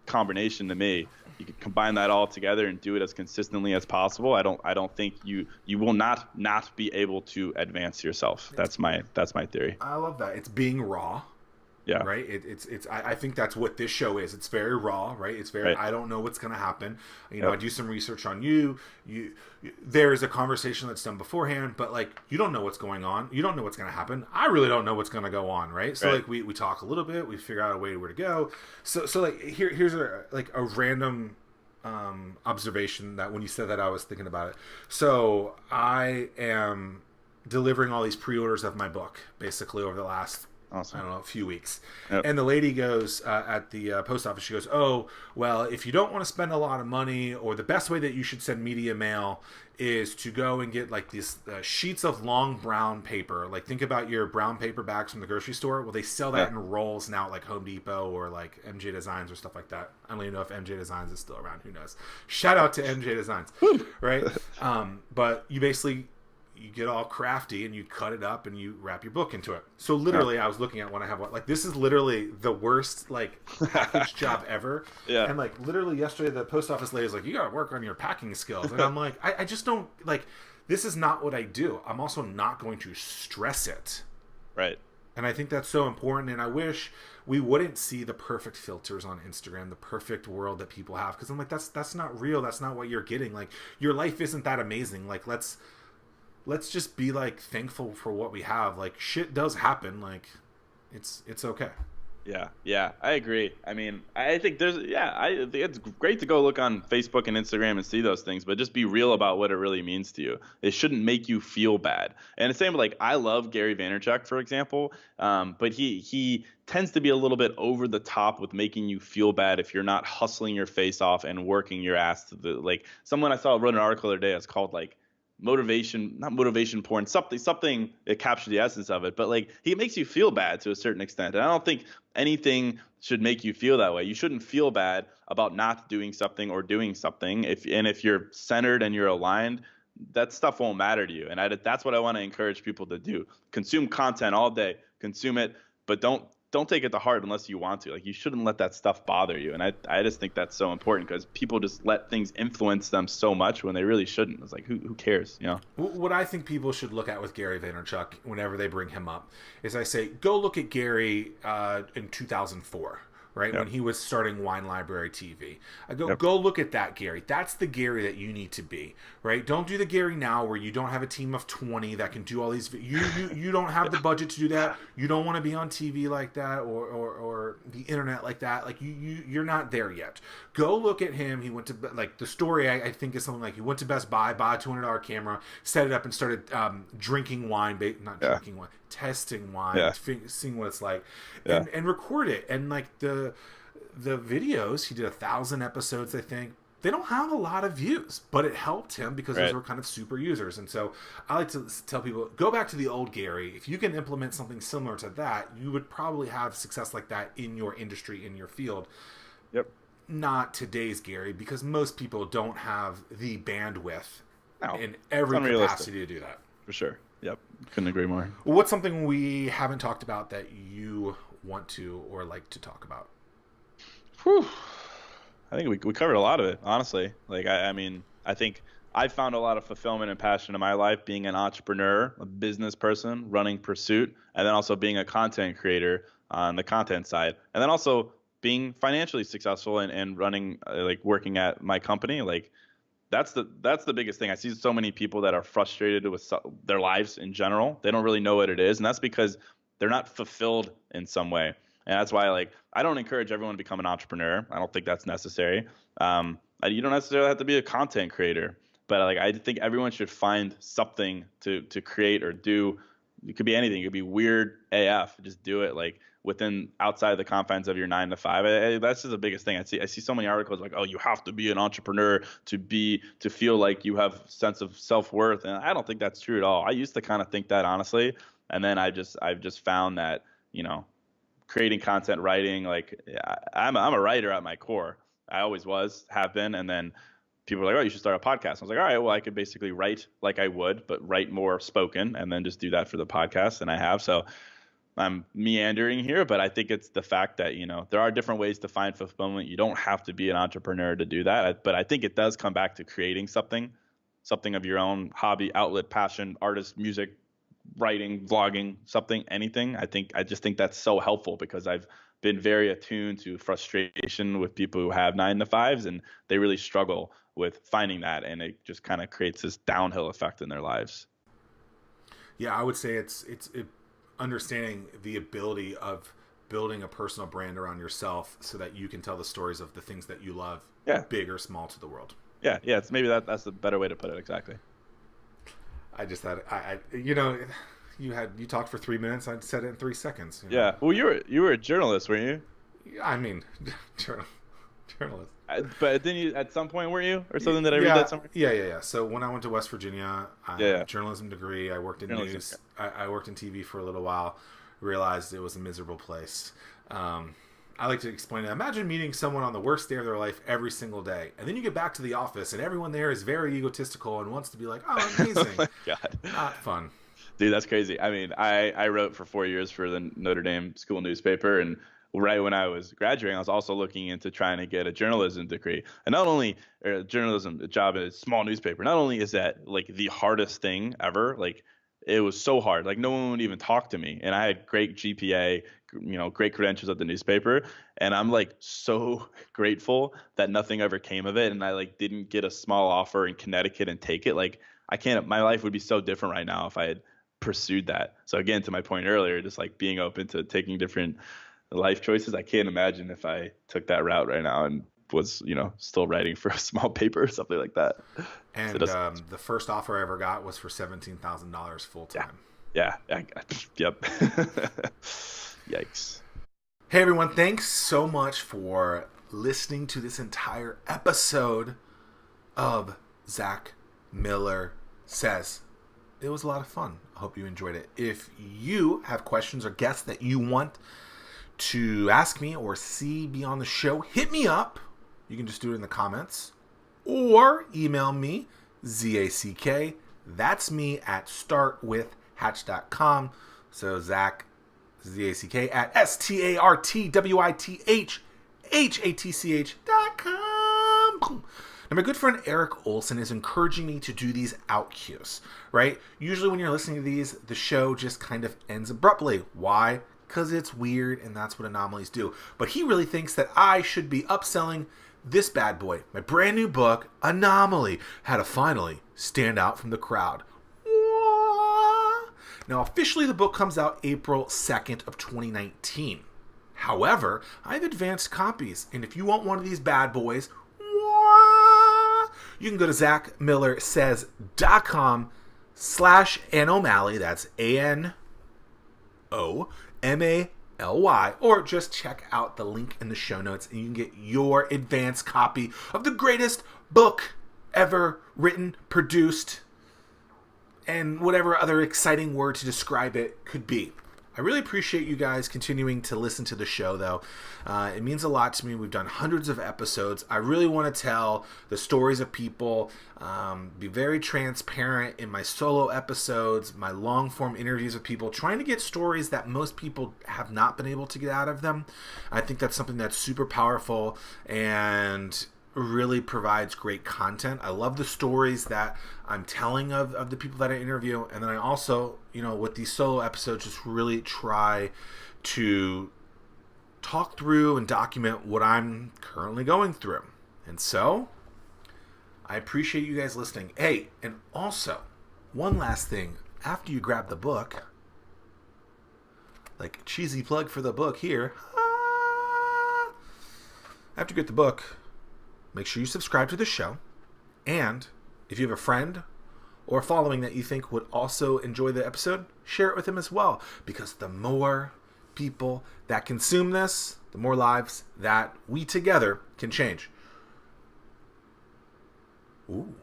combination to me. You can combine that all together and do it as consistently as possible. I don't think you will not be able to advance yourself. That's my theory. I love that. It's being raw. Yeah. Right. I think that's what this show is. It's very raw, right? It's very, right. I don't know what's going to happen. I do some research on you. There is a conversation that's done beforehand, but like, you don't know what's going on. You don't know what's going to happen. I really don't know what's going to go on. Right. So like we talk a little bit, we figure out a way where to go. So like here's a random, observation that when you said that, I was thinking about it. So I am delivering all these pre-orders of my book basically over the last, awesome. I don't know, a few weeks. Yep. And the lady goes at the post office, she goes, oh, well, if you don't want to spend a lot of money, or the best way that you should send media mail is to go and get like these sheets of long brown paper. Like think about your brown paper bags from the grocery store. Well, they sell that in rolls now at like Home Depot or like MJ Designs or stuff like that. I don't even know if MJ Designs is still around. Who knows? Shout out to MJ Designs. Right? But you basically... you get all crafty and you cut it up and you wrap your book into it. So literally, I was looking at when I have one. Like this is literally the worst like package job ever. Yeah. And like literally yesterday, the post office lady was like, "You got to work on your packing skills." And I'm like, I just don't like. This is not what I do. I'm also not going to stress it. Right. And I think that's so important. And I wish we wouldn't see the perfect filters on Instagram, the perfect world that people have, because I'm like, that's not real. That's not what you're getting. Like your life isn't that amazing. Like let's just be like thankful for what we have. Like shit does happen. Like it's okay. Yeah, I agree. I mean, I think I think it's great to go look on Facebook and Instagram and see those things, but just be real about what it really means to you. It shouldn't make you feel bad. And the same with like, I love Gary Vaynerchuk, for example, but he tends to be a little bit over the top with making you feel bad if you're not hustling your face off and working your ass to like someone I saw wrote an article the other day. It's called like not motivation porn, something that captures the essence of it, but like he makes you feel bad to a certain extent. And I don't think anything should make you feel that way. You shouldn't feel bad about not doing something or doing something. If you're centered and you're aligned, that stuff won't matter to you. And that's what I want to encourage people to do. Consume content all day, consume it, but don't take it to heart unless you want to. Like you shouldn't let that stuff bother you. And I just think that's so important because people just let things influence them so much when they really shouldn't. It's like, who cares, you know? What I think people should look at with Gary Vaynerchuk whenever they bring him up is I say, go look at Gary in 2004. right? Yep. When he was starting Wine Library TV. I go, Yep. go look at that, Gary. That's the Gary that you need to be, right? Don't do the Gary now where you don't have a team of 20 that can do all these. You don't have the budget to do that. You don't want to be on TV like that or the internet like that. Like you're not there yet. Go look at him. He went to, like, the story I think is something like he went to Best Buy, bought a $200 camera, set it up, and started drinking wine, drinking wine, testing wine, seeing what it's like, and record it. And like the videos, he did 1,000 episodes, I think. They don't have a lot of views, but it helped him because those were kind of super users. And so I like to tell people, go back to the old Gary. If you can implement something similar to that, you would probably have success like that in your industry, in your field. Yep. Not today's Gary, because most people don't have the bandwidth in it's every unrealistic. capacity to do that. For sure. Yep. Couldn't agree more. Well, what's something we haven't talked about that you want to or like to talk about? Whew. I think we covered a lot of it, honestly. Like, I mean, I think I found a lot of fulfillment and passion in my life being an entrepreneur, a business person, running Pursuit, and then also being a content creator on the content side. And then also being financially successful and running, like, working at my company. Like, that's the biggest thing. I see so many people that are frustrated with their lives in general. They don't really know what it is, and that's because they're not fulfilled in some way. And that's why, like, I don't encourage everyone to become an entrepreneur. I don't think that's necessary. You don't necessarily have to be a content creator, but like, I think everyone should find something to create or do. It could be anything. It could be weird AF. Just do it, like, outside the confines of your 9 to 5. That's just the biggest thing. I see so many articles like, oh, you have to be an entrepreneur to feel like you have a sense of self-worth, and I don't think that's true at all. I used to kind of think that, honestly, and then I've just found that, creating content, writing, like, I'm a writer at my core. I always was, have been, and then people were like, oh, you should start a podcast. I was like, all right, well, I could basically write like I would, but write more spoken, and then just do that for the podcast, and I have. So I'm meandering here, but I think it's the fact that, there are different ways to find fulfillment. You don't have to be an entrepreneur to do that, but I think it does come back to creating something of your own hobby, outlet, passion, artist, music, writing, vlogging, something, anything. I just think that's so helpful because I've been very attuned to frustration with people who have 9 to 5s, and they really struggle with finding that, and it just kind of creates this downhill effect in their lives. Yeah, I would say it's understanding the ability of building a personal brand around yourself so that you can tell the stories of the things that you love, big or small, to the world. Yeah, it's maybe that's the better way to put it. Exactly. I just thought you talked for 3 minutes. I said it in 3 seconds. Yeah. Well, you were a journalist, weren't you? I mean, journalist. But then you, at some point, weren't you, or something? Did I read that somewhere? Yeah. So when I went to West Virginia, I had a journalism degree. I worked in news. I worked in TV for a little while. Realized it was a miserable place. I like to explain it. Imagine meeting someone on the worst day of their life every single day, and then you get back to the office, and everyone there is very egotistical and wants to be like, "Oh, amazing!" Oh my God. Not fun. Dude, that's crazy. I mean, I wrote for 4 years for the Notre Dame school newspaper, and right when I was graduating, I was also looking into trying to get a journalism degree. And not only a journalism job at a small newspaper, not only is that like the hardest thing ever, like it was so hard. Like no one would even talk to me. And I had great GPA, great credentials at the newspaper. And I'm like so grateful that nothing ever came of it. And I like didn't get a small offer in Connecticut and take it. Like my life would be so different right now if I had pursued that. So again, to my point earlier, just like being open to taking different life choices. I can't imagine if I took that route right now and was, still writing for a small paper or something like that. And the first offer I ever got was for $17,000 full time. Yeah. Yep. Yikes. Hey everyone, thanks so much for listening to this entire episode of Zack Miller Says. It was a lot of fun. I hope you enjoyed it. If you have questions or guests that you want to ask me or see be on the show, hit me up. You can just do it in the comments or email me, Zack, that's me, at startwithhatch.com. So Zack, Zack, at startwithhatch.com. Now, my good friend Eric Olson is encouraging me to do these out cues, right? Usually when you're listening to these, the show just kind of ends abruptly. Why? because it's weird and that's what anomalies do. But he really thinks that I should be upselling this bad boy, my brand new book, Anomaly, How to Finally Stand Out from the Crowd. Now, officially, the book comes out April 2nd of 2019. However, I have advanced copies, and if you want one of these bad boys, you can go to zackmillersays.com/Anomaly. That's ANOMALY, or just check out the link in the show notes, and you can get your advanced copy of the greatest book ever written, produced, and whatever other exciting word to describe it could be. I really appreciate you guys continuing to listen to the show, though. It means a lot to me. We've done hundreds of episodes. I really want to tell the stories of people, be very transparent in my solo episodes, my long-form interviews with people, trying to get stories that most people have not been able to get out of them. I think that's something that's super powerful and really provides great content. I love the stories that I'm telling of the people that I interview, and then I also, with these solo episodes, just really try to talk through and document what I'm currently going through. And so I appreciate you guys listening. Hey, and also one last thing, after you grab the book, like cheesy plug for the book here, after you get the book, make sure you subscribe to the show. And if you have a friend or a following that you think would also enjoy the episode, share it with them as well. Because the more people that consume this, the more lives that we together can change. Ooh,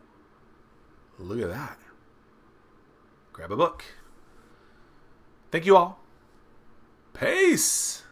look at that. Grab a book. Thank you all. Peace.